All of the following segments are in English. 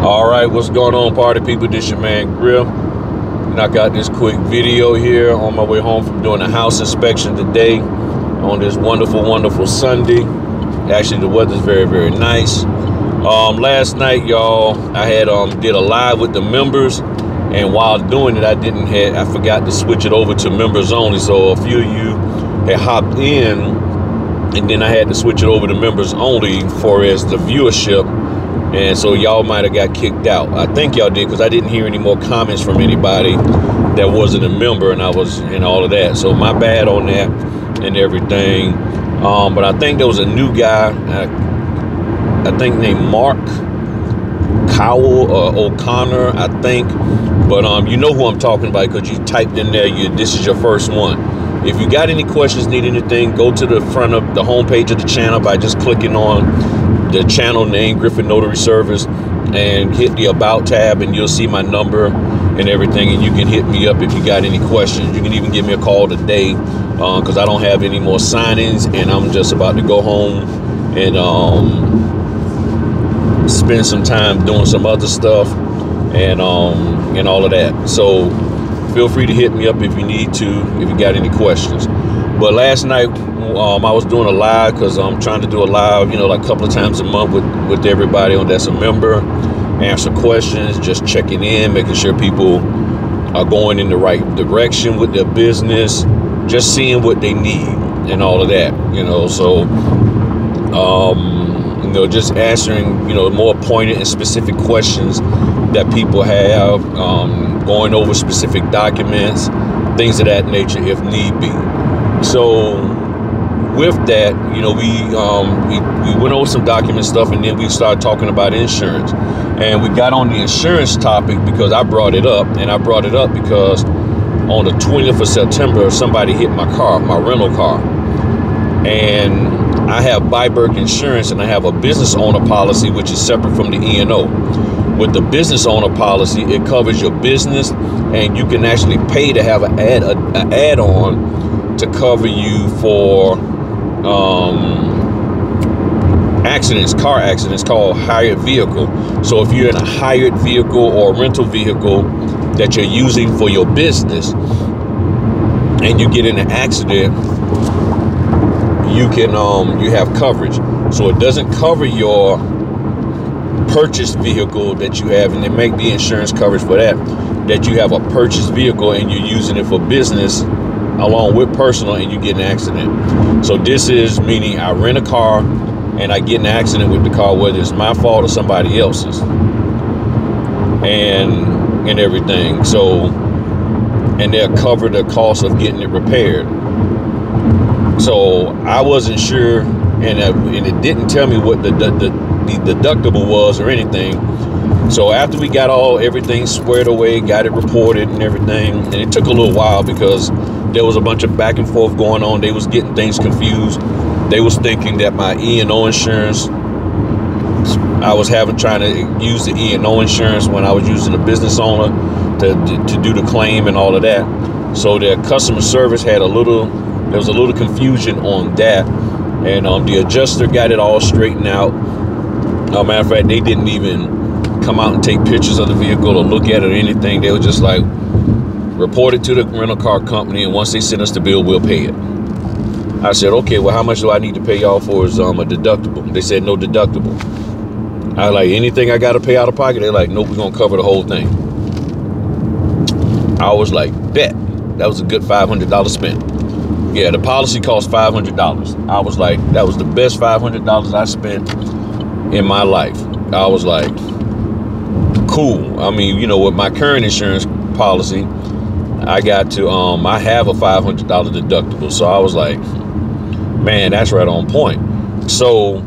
All right, what's going on, party people? This your man Grill, and I got this quick video here on my way home from doing a house inspection today on this wonderful Sunday. Actually, the weather's very nice. Last night, y'all, I had did a live with the members, and while doing it, I forgot to switch it over to members only. So a few of you had hopped in, and then I had to switch it over to members only for as the viewership. And so y'all might have got kicked out. I think y'all did, because I didn't hear any more comments from anybody that wasn't a member, and I was in all of that. So my bad on that and everything. But I think there was a new guy, I think named Mark Cowell or O'Connor, I think. But you know who I'm talking about, because you typed in there, this is your first one. If you got any questions, need anything, go to the front of the homepage of the channel by just clicking on the channel name, Griffin Notary Service, and hit the About tab, and you'll see my number and everything, and you can hit me up if you got any questions. You can even give me a call today, because I don't have any more signings, and I'm just about to go home and spend some time doing some other stuff and all of that. So feel free to hit me up if you need to, if you got any questions. But last night, I was doing a live, because I'm trying to do a live, you know, like a couple of times a month with everybody that's a member, answer questions, just checking in, making sure people are going in the right direction with their business, just seeing what they need and all of that, you know. So, you know, just answering, you know, more pointed and specific questions that people have, going over specific documents, things of that nature if need be. So with that, you know, we went over some document stuff, and then we started talking about insurance. And we got on the insurance topic because I brought it up, and I brought it up because on the 20th of September, somebody hit my car, my rental car. And I have BiBerk insurance, and I have a business owner policy, which is separate from the E&O. With the business owner policy, it covers your business, and you can actually pay to have an add-on to cover you for accidents, car accidents, called hired vehicle. So if you're in a hired vehicle or rental vehicle that you're using for your business, and you get in an accident, you can you have coverage. So it doesn't cover your purchased vehicle that you have, and there may be insurance coverage for that you have a purchased vehicle and you're using it for business along with personal, and you get an accident. So this is meaning I rent a car and I get in an accident with the car, whether it's my fault or somebody else's, and everything. So, and they'll cover the cost of getting it repaired. So I wasn't sure, and it didn't tell me what the deductible was or anything. So after we got everything squared away, got it reported and everything, and it took a little while because there was a bunch of back and forth going on. They was getting things confused. They was thinking that my E&O insurance, I was trying to use the E&O insurance when I was using a business owner to do the claim and all of that. So their customer service there was a little confusion on that, and the adjuster got it all straightened out. Matter of fact, they didn't even come out and take pictures of the vehicle or look at it or anything. They were just like, report it to the rental car company, and once they send us the bill, we'll pay it. I said, okay, well, how much do I need to pay y'all for as a deductible? They said no deductible. I was like, anything I got to pay out of pocket? They're like, nope, we're going to cover the whole thing. I was like, bet. That was a good $500 spent. Yeah, the policy cost $500. I was like, that was the best $500 I spent in my life. I was like, cool. I mean, you know, with my current insurance policy, I got to I have a $500 deductible. So I was like, man, that's right on point. So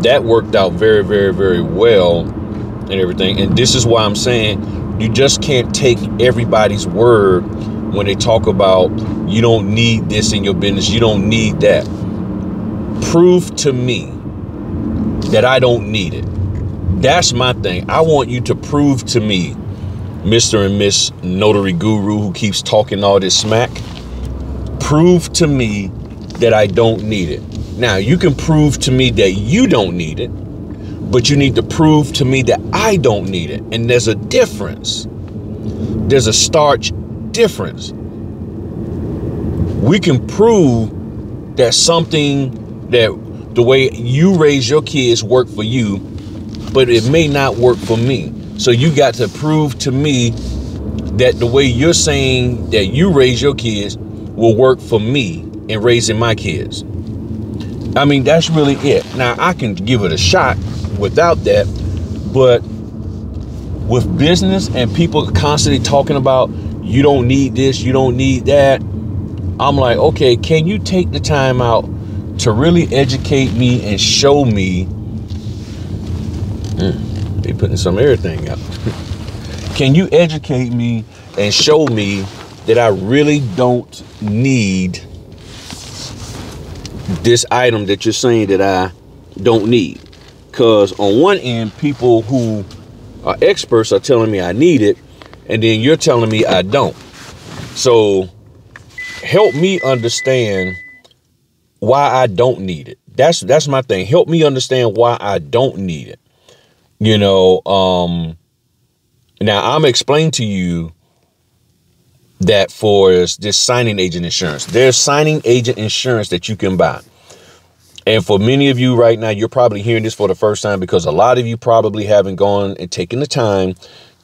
that worked out very well and everything. And this is why I'm saying you just can't take everybody's word when they talk about you don't need this in your business, you don't need that. Prove to me that I don't need it. That's my thing. I want you to prove to me, Mr. and Miss Notary Guru who keeps talking all this smack, prove to me that I don't need it. Now, you can prove to me that you don't need it, but you need to prove to me that I don't need it. And there's a difference. There's a stark difference. We can prove that something that the way you raise your kids work for you, but it may not work for me. So you got to prove to me that the way you're saying that you raise your kids will work for me in raising my kids. I mean, that's really it. Now, I can give it a shot without that, but with business and people constantly talking about, you don't need this, you don't need that, I'm like, okay, can you take the time out to really educate me and show me? They putting some everything out. Can you educate me and show me that I really don't need this item that you're saying that I don't need? Because on one end, people who are experts are telling me I need it, and then you're telling me I don't. So help me understand why I don't need it. That's my thing. Help me understand why I don't need it. You know, now I'm explaining to you that for this signing agent insurance, there's signing agent insurance that you can buy. And for many of you right now, you're probably hearing this for the first time because a lot of you probably haven't gone and taken the time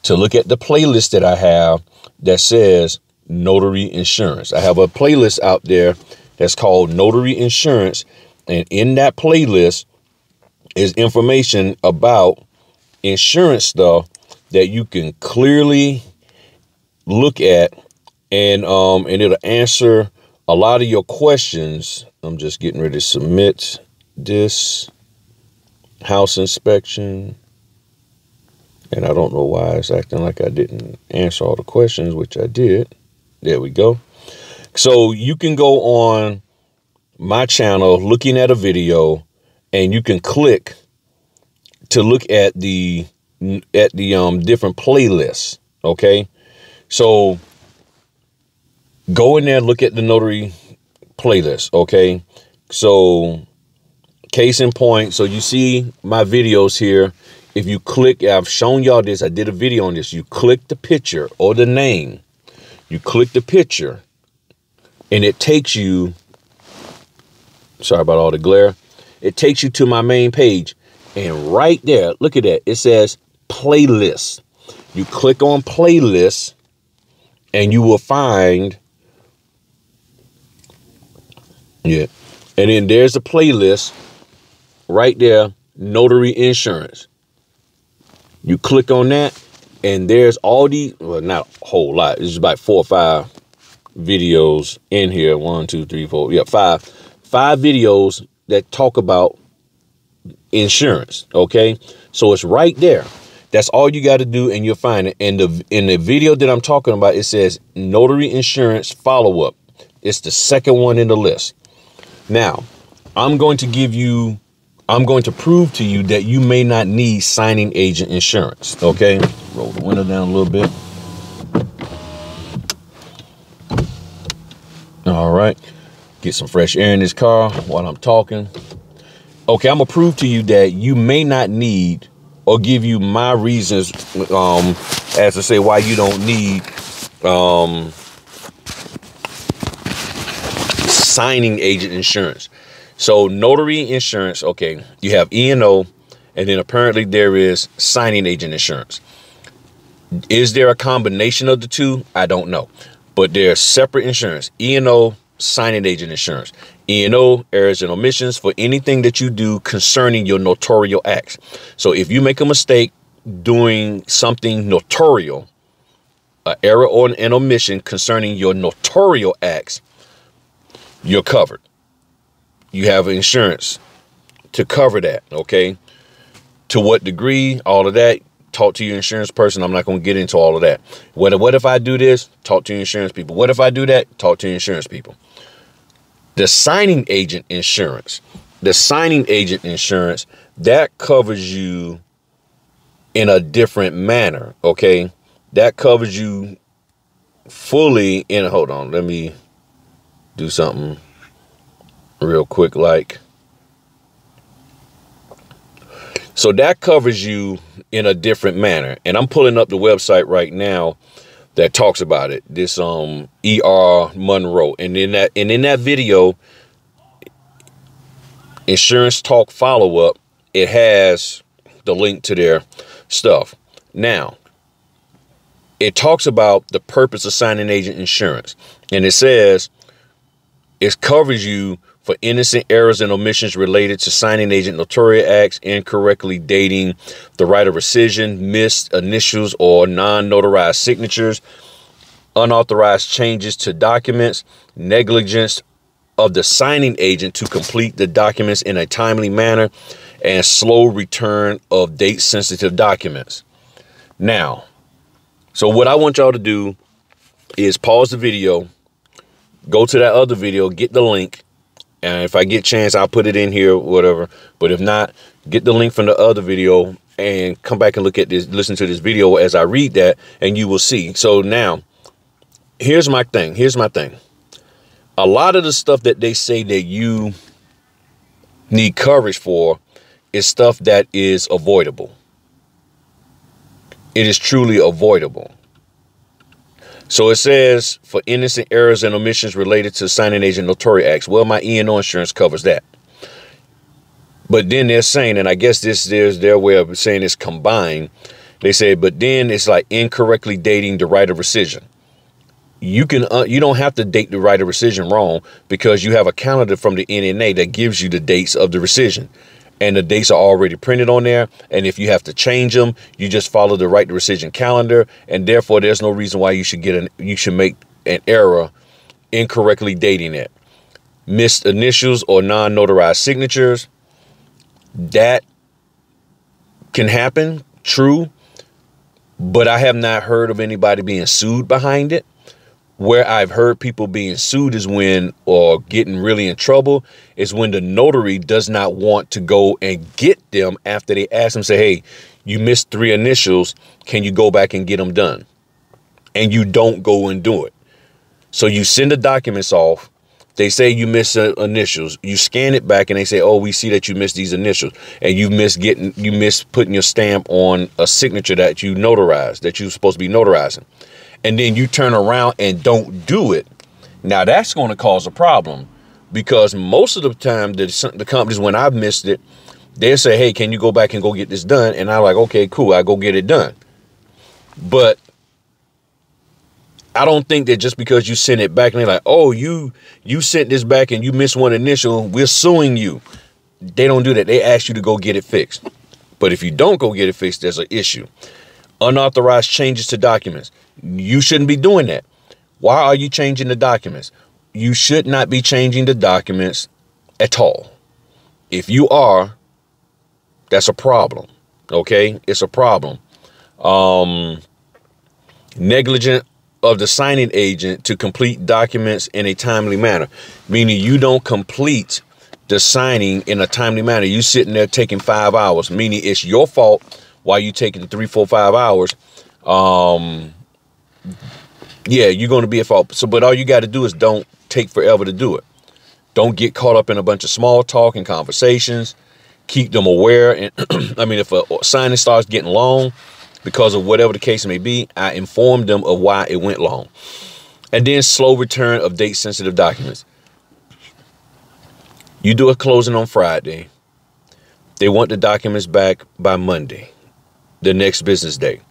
to look at the playlist that I have that says Notary Insurance. I have a playlist out there that's called Notary Insurance. And in that playlist is information about insurance stuff that you can clearly look at, and it'll answer a lot of your questions. I'm just getting ready to submit this house inspection, and I don't know why it's acting like I didn't answer all the questions, which I did. There we go. So you can go on my channel looking at a video, and you can click to look at the different playlists. Okay, so go in there, look at the Notary playlist. Okay, so case in point, so you see my videos here. If you click, I've shown y'all this, I did a video on this. You click the picture or the name, you click the picture, and it takes you, sorry about all the glare, it takes you to my main page. And right there, look at that, it says playlist. You click on playlist and you will find, yeah, and then there's a playlist right there, Notary Insurance. You click on that, and there's all the, well, not a whole lot, it's about 4 or 5 videos in here. 1, 2, 3, 4, yeah, five videos that talk about insurance. Okay, so it's right there. That's all you got to do, and you'll find it. And in the video that I'm talking about, it says Notary Insurance follow-up. It's the second one in the list. Now, I'm going to prove to you that you may not need signing agent insurance. Okay, roll the window down a little bit. All right, get some fresh air in this car while I'm talking. Okay, I'm gonna prove to you that you may not need, or give you my reasons as to say why you don't need signing agent insurance. So Notary Insurance, okay, you have E&O, and then apparently there is signing agent insurance. Is there a combination of the two? I don't know, but they're separate insurance. E&O, signing agent insurance. E&O, errors and omissions for anything that you do concerning your notarial acts. So if you make a mistake doing something notarial, an error or an omission concerning your notarial acts, you're covered. You have insurance to cover that. Okay, to what degree, all of that, talk to your insurance person. I'm not going to get into all of that. What if I do this? Talk to your insurance people. What if I do that? Talk to your insurance people. The signing agent insurance, that covers you in a different manner. Okay, that covers you fully in, hold on, let me do something real quick. So that covers you in a different manner. And I'm pulling up the website right now that talks about it. This E.R. Monroe. And in that video, Insurance Talk follow-up, it has the link to their stuff. Now, it talks about the purpose of signing agent insurance. And it says it covers you for innocent errors and omissions related to signing agent notarial acts, incorrectly dating the right of rescission, missed initials or non-notarized signatures, unauthorized changes to documents, negligence of the signing agent to complete the documents in a timely manner, and slow return of date-sensitive documents. Now, so what I want y'all to do is pause the video, go to that other video, get the link, and if I get a chance, I'll put it in here, whatever. But if not, get the link from the other video and come back and look at this, listen to this video as I read that, and you will see. So now, here's my thing. A lot of the stuff that they say that you need coverage for is stuff that is avoidable. It is truly avoidable. So it says for innocent errors and omissions related to signing agent notarial acts. Well, my E&O insurance covers that. But then they're saying, and I guess there's their way of saying it's combined. They say, but then it's like incorrectly dating the right of rescission. You don't have to date the right of rescission wrong, because you have a calendar from the NNA that gives you the dates of the rescission. And the dates are already printed on there. And if you have to change them, you just follow the right to rescission calendar. And therefore, there's no reason why you should make an error incorrectly dating it. Missed initials or non-notarized signatures. That can happen, true. But I have not heard of anybody being sued behind it. Where I've heard people being sued is when, or getting really in trouble, is when the notary does not want to go and get them after they ask them, say, hey, you missed 3 initials. Can you go back and get them done? And you don't go and do it. So you send the documents off. They say you missed initials. You scan it back and they say, oh, we see that you missed these initials. And you missed putting your stamp on a signature that you notarized, that you're supposed to be notarizing. And then you turn around and don't do it. Now that's going to cause a problem, because most of the time the companies, when I've missed it, they'll say, hey, can you go back and go get this done? And I'm like, okay, cool. I go get it done. But I don't think that just because you send it back and they're like, oh, you sent this back and you missed 1 initial, we're suing you. They don't do that. They ask you to go get it fixed. But if you don't go get it fixed, there's an issue. Unauthorized changes to documents. You shouldn't be doing that. Why are you changing the documents? You should not be changing the documents at all. If you are, that's a problem. Okay, it's a problem. Negligent of the signing agent to complete documents in a timely manner, meaning you don't complete the signing in a timely manner. You sitting there taking 5 hours, meaning it's your fault why you taking 3, 4, 5 hours. Yeah, you're going to be at fault. So, but all you got to do is don't take forever to do it. Don't get caught up in a bunch of small talk and conversations. Keep them aware. And I mean, if a signing starts getting long because of whatever the case may be, I inform them of why it went long. And then slow return of date sensitive documents. You do a closing on Friday. They want the documents back by Monday, the next business day.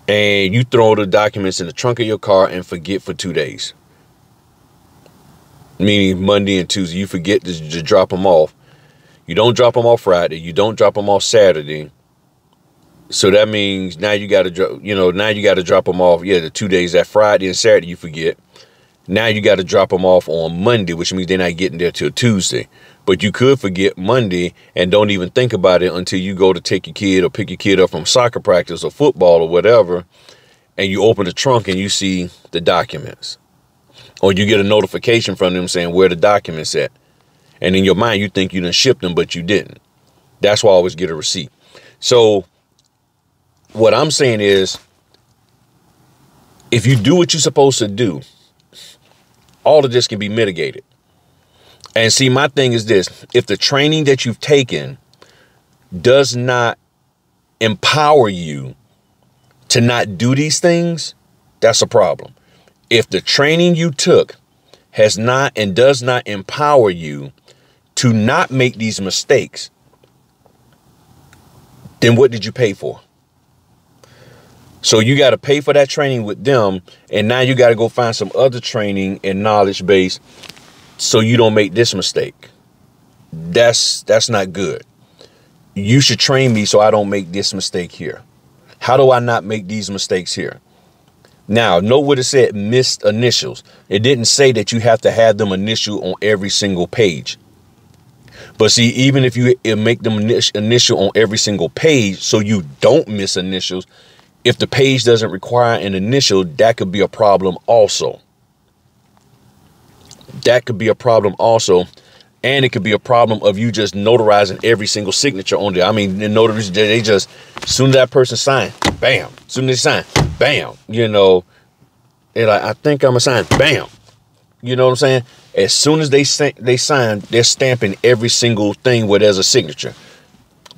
And you throw the documents in the trunk of your car and forget for 2 days. Meaning Monday and Tuesday, you forget to drop them off. You don't drop them off Friday. You don't drop them off Saturday. So that means now you got to drop, now you got to drop them off. Yeah, the 2 days, that Friday and Saturday you forget. Now you got to drop them off on Monday, which means they're not getting there till Tuesday. But you could forget Monday and don't even think about it until you go to take your kid or pick your kid up from soccer practice or football or whatever. And you open the trunk and you see the documents. Or you get a notification from them saying where the documents at. And in your mind, you think you done shipped them, but you didn't. That's why I always get a receipt. So what I'm saying is, if you do what you're supposed to do, all of this can be mitigated. And see, my thing is this: if the training that you've taken does not empower you to not do these things, that's a problem. If the training you took has not and does not empower you to not make these mistakes, then what did you pay for? So you got to pay for that training with them, and now you got to go find some other training and knowledge base so you don't make this mistake. That's not good. You should train me so I don't make this mistake here. How do I not make these mistakes here? Now, note what it said, missed initials. It didn't say that you have to have them initial on every single page. But see, even if you make them initial on every single page so you don't miss initials, if the page doesn't require an initial, that could be a problem also. That could be a problem also. And it could be a problem of you just notarizing every single signature on there. I mean, the notaries, they just, as soon as that person sign, bam. As soon as they sign, bam. You know, they're like, I think I'm a sign, bam. You know what I'm saying? As soon as they sign, they're stamping every single thing where there's a signature.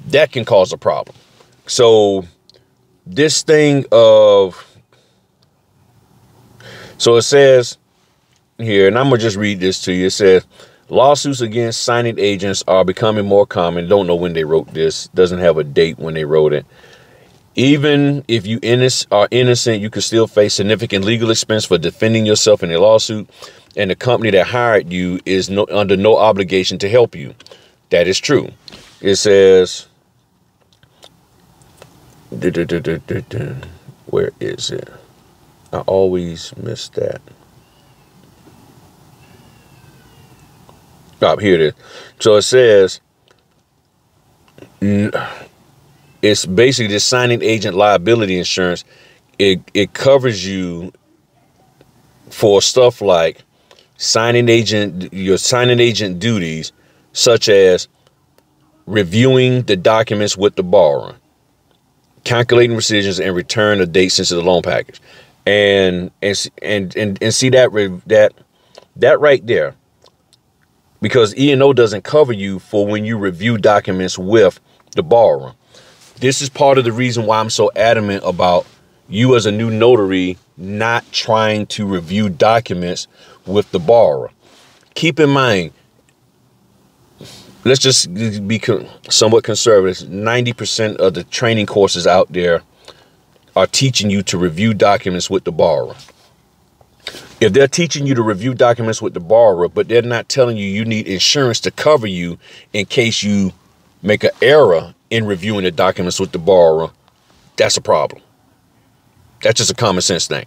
That can cause a problem. So this thing of, so it says here, and I'm going to just read this to you. It says, lawsuits against signing agents are becoming more common. Don't know when they wrote this. Doesn't have a date when they wrote it. Even if you are innocent, you could still face significant legal expense for defending yourself in a lawsuit. And the company that hired you is under no obligation to help you. That is true. It says, where is it? I always miss that. Oh, here it is. So it says, it's basically this signing agent liability insurance. It covers you for stuff like your signing agent duties, such as reviewing the documents with the borrower, calculating rescissions, and return a date since the loan package. And see that right there. Because E&O doesn't cover you for when you review documents with the borrower. This is part of the reason why I'm so adamant about you as a new notary not trying to review documents with the borrower. Keep in mind, let's just be somewhat conservative. 90% of the training courses out there are teaching you to review documents with the borrower. If they're teaching you to review documents with the borrower, but they're not telling you need insurance to cover you in case you make an error in reviewing the documents with the borrower, that's a problem. That's just a common sense thing.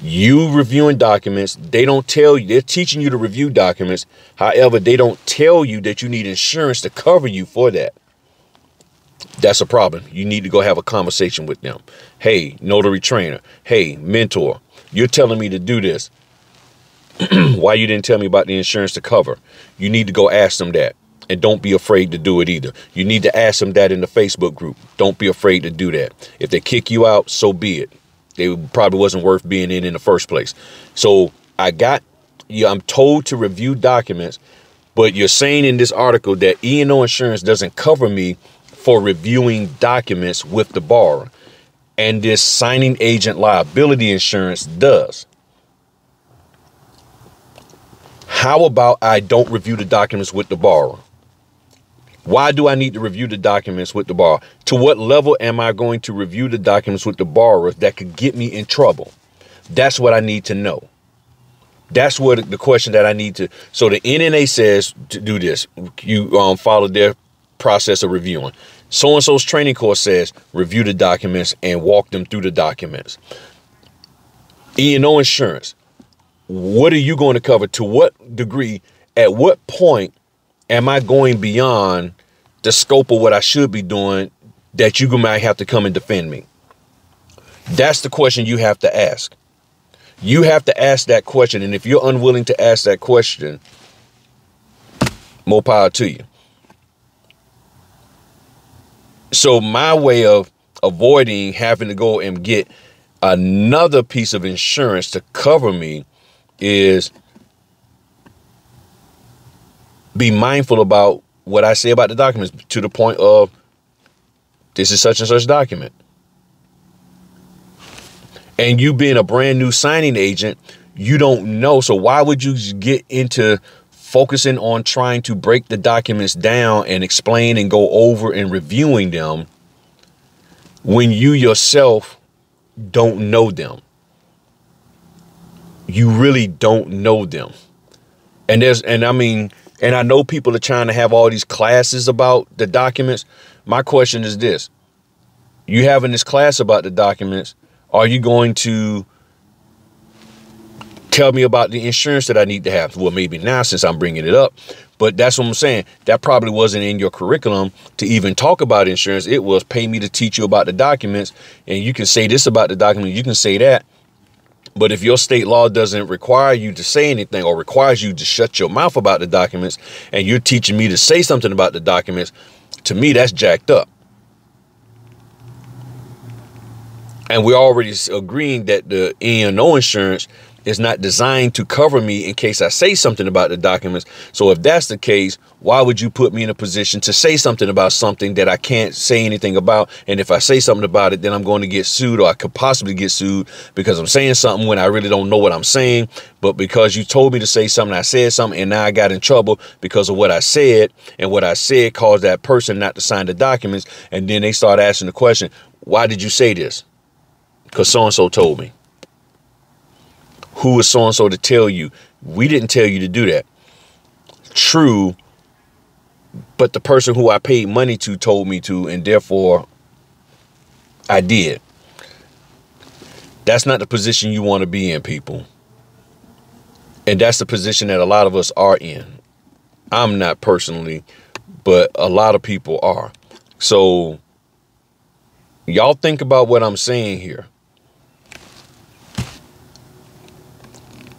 You reviewing documents, they don't tell you, they're teaching you to review documents. However, they don't tell you that you need insurance to cover you for that. That's a problem. You need to go have a conversation with them. Hey, notary trainer. Hey, mentor. You're telling me to do this. Why you didn't tell me about the insurance to cover? You need to go ask them that. And don't be afraid to do it either. You need to ask them that in the Facebook group. Don't be afraid to do that. If they kick you out, so be it. They probably wasn't worth being in the first place. So I'm told to review documents, but you're saying in this article that E&O insurance doesn't cover me for reviewing documents with the borrower. And this signing agent liability insurance does. How about I don't review the documents with the borrower? Why do I need to review the documents with the borrower? To what level am I going to review the documents with the borrower that could get me in trouble? That's what I need to know. That's what the question that I need to. So the NNA says to do this. You follow their process of reviewing. So-and-so's training course says review the documents and walk them through the documents. E&O insurance. What are you going to cover? To what degree? At what point am I going beyond the scope of what I should be doing that you might have to come and defend me? That's the question you have to ask. You have to ask that question. And if you're unwilling to ask that question, more power to you. So my way of avoiding having to go and get another piece of insurance to cover me is be mindful about what I say about the documents to the point of this is such and such document. And you being a brand new signing agent, you don't know. So why would you get into focusing on trying to break the documents down and explain and go over and reviewing them when you yourself don't know them? You really don't know them. And I know people are trying to have all these classes about the documents. My question is this: you having this class about the documents, are you going to tell me about the insurance that I need to have? Well, maybe now since I'm bringing it up, but that's what I'm saying. That probably wasn't in your curriculum to even talk about insurance. It was pay me to teach you about the documents, and you can say this about the document, you can say that. But if your state law doesn't require you to say anything or requires you to shut your mouth about the documents, and you're teaching me to say something about the documents, to me, that's jacked up. And we're already agreeing that the E&O insurance is not designed to cover me in case I say something about the documents. So if that's the case, why would you put me in a position to say something about something that I can't say anything about? And if I say something about it, then I'm going to get sued, or I could possibly get sued because I'm saying something when I really don't know what I'm saying. But because you told me to say something, I said something, and now I got in trouble because of what I said, and what I said caused that person not to sign the documents. And then they start asking the question, why did you say this? Because so-and-so told me. Who is so-and-so to tell you? We didn't tell you to do that. True, but the person who I paid money to told me to, and therefore I did. That's not the position you want to be in, people. And that's the position that a lot of us are in. I'm not personally, but a lot of people are. So y'all think about what I'm saying here.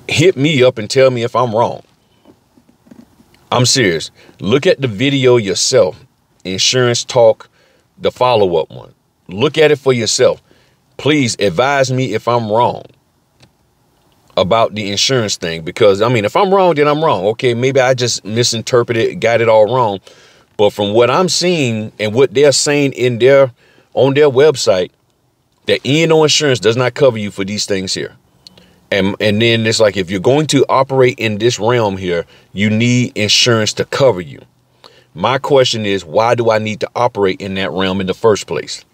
Hit me up and tell me if I'm wrong. I'm serious. Look at the video yourself. Insurance Talk, the follow-up one. Look at it for yourself. Please advise me if I'm wrong about the insurance thing. Because, I mean, if I'm wrong, then I'm wrong. Okay, maybe I just misinterpreted, got it all wrong. But from what I'm seeing and what they're saying on their website, that E&O insurance does not cover you for these things here. And then it's like, if you're going to operate in this realm here, you need insurance to cover you. My question is, why do I need to operate in that realm in the first place?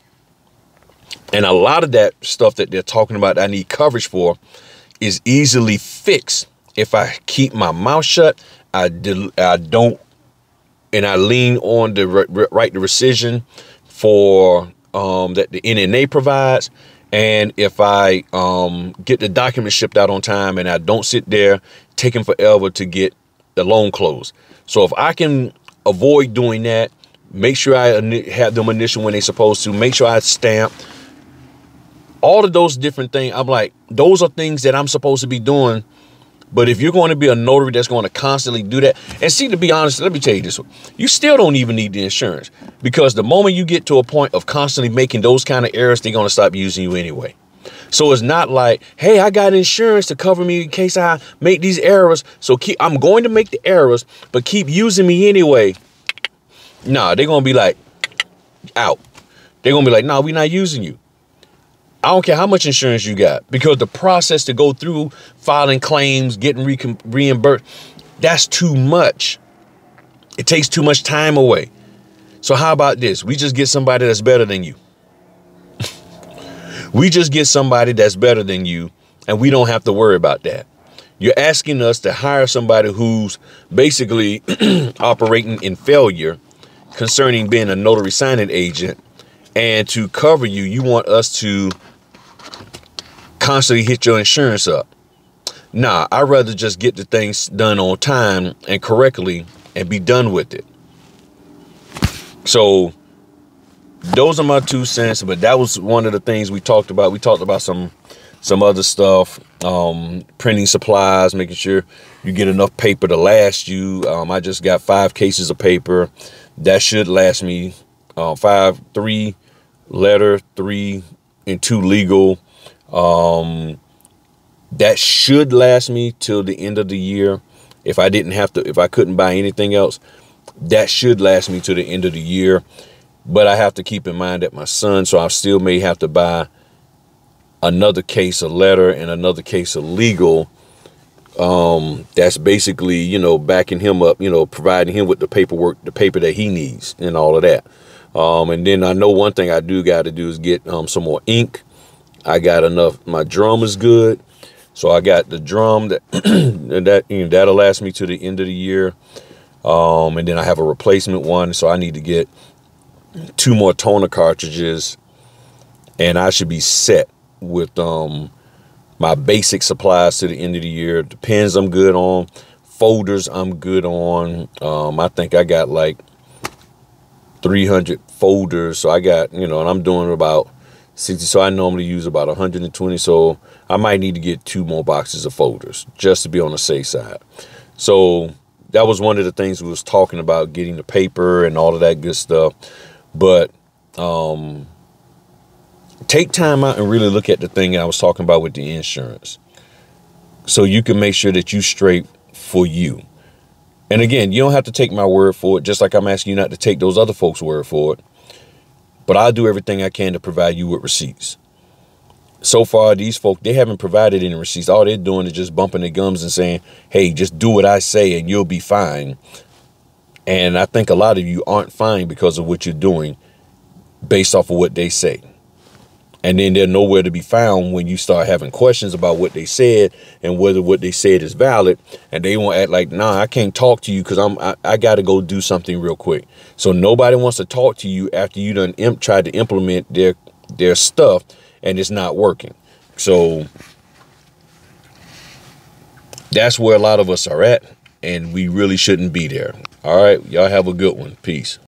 And a lot of that stuff that they're talking about that I need coverage for is easily fixed if I keep my mouth shut. I don't, and I lean on the right to rescission for that the NNA provides. And if I get the documents shipped out on time, and I don't sit there taking forever to get the loan closed. So if I can avoid doing that, make sure I have them initial when they're supposed to, make sure I stamp, all of those different things. I'm like, those are things that I'm supposed to be doing. But if you're going to be a notary that's going to constantly do that, and see, to be honest, let me tell you this, you still don't even need the insurance, because the moment you get to a point of constantly making those kind of errors, they're going to stop using you anyway. So it's not like, hey, I got insurance to cover me in case I make these errors. So I'm going to make the errors, but keep using me anyway. Nah, they're going to be like, out. They're going to be like, nah, we're not using you. I don't care how much insurance you got, because the process to go through filing claims, getting reimbursed, that's too much. It takes too much time away. So how about this? We just get somebody that's better than you. We just get somebody that's better than you, and we don't have to worry about that. You're asking us to hire somebody who's basically operating in failure concerning being a notary signing agent, and to cover you, you want us to constantly hit your insurance up. Nah, I'd rather just get the things done on time and correctly and be done with it. So those are my 2 cents, but that was one of the things we talked about. We talked about some other stuff, printing supplies, making sure you get enough paper to last you. I just got 5 cases of paper. That should last me 3 letter, 3 and 2 legal. That should last me till the end of the year. If I couldn't buy anything else. That should last me to the end of the year. But I have to keep in mind that my son, so I still may have to buy another case of letter and another case of legal. That's basically, you know, backing him up, you know, providing him with the paperwork, the paper that he needs and all of that. And then I know one thing I do got to do is get some more ink. I got enough. My drum is good. So I got the drum that that'll last me to the end of the year. And then I have a replacement one. So I need to get 2 more toner cartridges, and I should be set with my basic supplies to the end of the year. The pens I'm good on. Folders I'm good on. I think I got like 300 folders. So I got, you know, and I'm doing about 60. So I normally use about 120. So I might need to get 2 more boxes of folders just to be on the safe side. So that was one of the things we was talking about, getting the paper and all of that good stuff. But take time out and really look at the thing I was talking about with the insurance, so you can make sure that you straight for you. And again, you don't have to take my word for it, just like I'm asking you not to take those other folks' word for it. But I'll do everything I can to provide you with receipts. So far, these folk, they haven't provided any receipts. All they're doing is just bumping their gums and saying, hey, just do what I say and you'll be fine. And I think a lot of you aren't fine because of what you're doing based off of what they say. And then they're nowhere to be found when you start having questions about what they said and whether what they said is valid. And they won't act like, nah, I can't talk to you because I got to go do something real quick. So nobody wants to talk to you after you done tried to implement their stuff and it's not working. So that's where a lot of us are at, and we really shouldn't be there. All right, y'all have a good one. Peace.